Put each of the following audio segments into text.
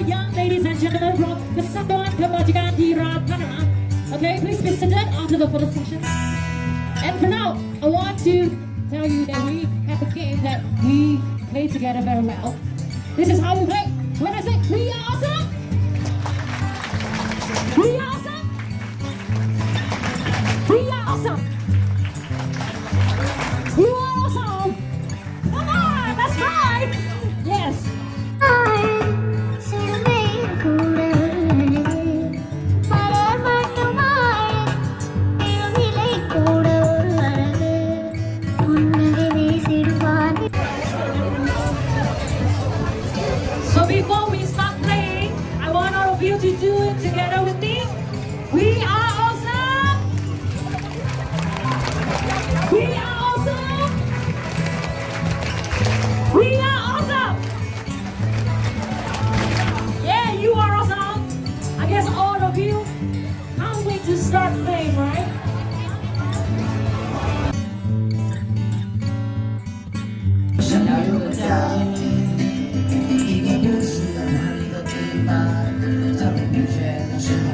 Young ladies and gentlemen from Kesatuan Kebajikan Dirapana. Okay, please be seated onto the photo station. And for now, I want to tell you that we have a game that we play together very well. This is how we play. When I say we are awesome, we are awesome, we are awesome, you are awesome. Come on, that's right. Yes. So before we start playing, I want all of you to do it together with me. We are awesome. We are awesome. We are awesome. Yeah, you are awesome. I guess all of you can't wait to start playing, right? 想要有个家，一个不需要哪里的地方，在我冰雪的时候，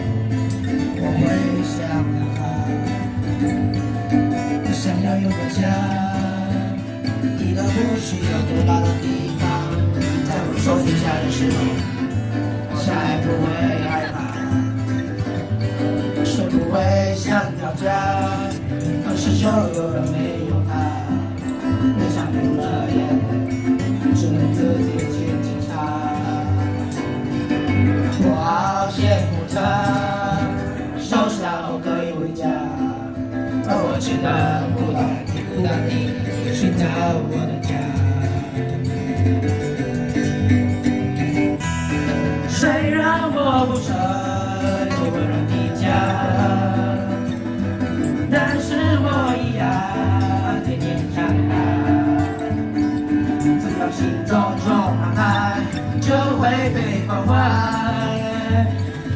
我会想到他。我想要有个家，一个不需要多大的地方，在我手停下的时候，才不会害怕，谁不会想要家，可是就有人没有他。 我想流了眼泪，只能自己去检查。我好羡慕他，收拾然后可以回家，而我只能孤单地寻找我的家。虽然我不曾有个人的家，但是我一样天天长大。 心中充满爱，就会被关怀。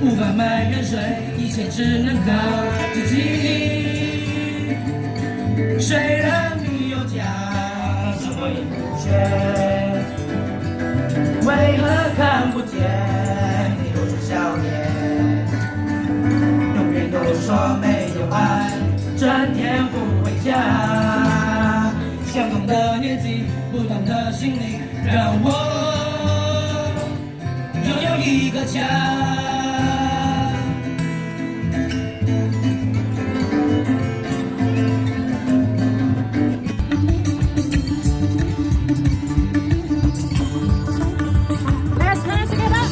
无法埋怨谁，一切只能靠自己。虽然你有家，什么也不缺，为何看不见你露出笑脸？永远都说没有爱，整天不回家。相同的年纪。 不同的心灵，让我拥有一个家。Let's dance together！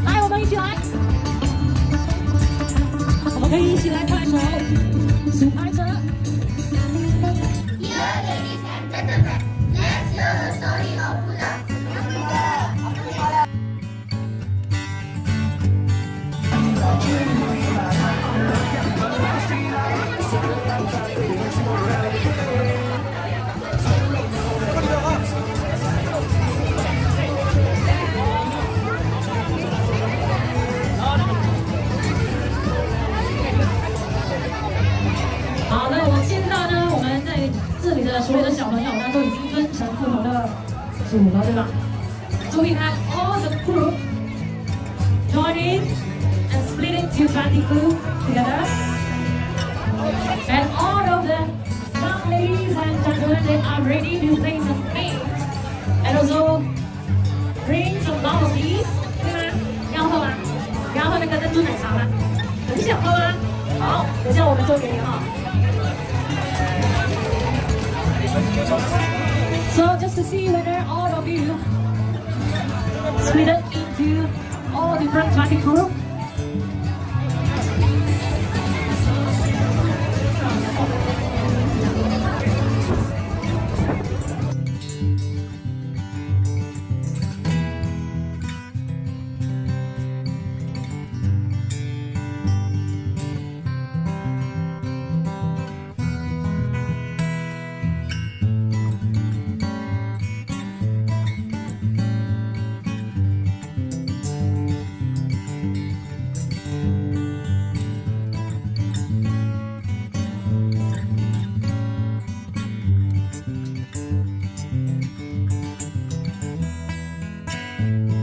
来，我们一起来，我们可以一起来拍手，数拍着。 好，那我现在呢，我们在这里的所有的小朋友呢，都已经分成不同的组合，对吧？ So we have all the group joining and splitting to 20 group together, and all of the young ladies and gentlemen they are ready to play some games, and also bring some bubble teas， 对吗？要喝吗？要喝那个珍珠奶茶吗？很想喝吗？好，等一下我们做给你哈。 So just to see whether all of you split it into all different 20 groups. 拜。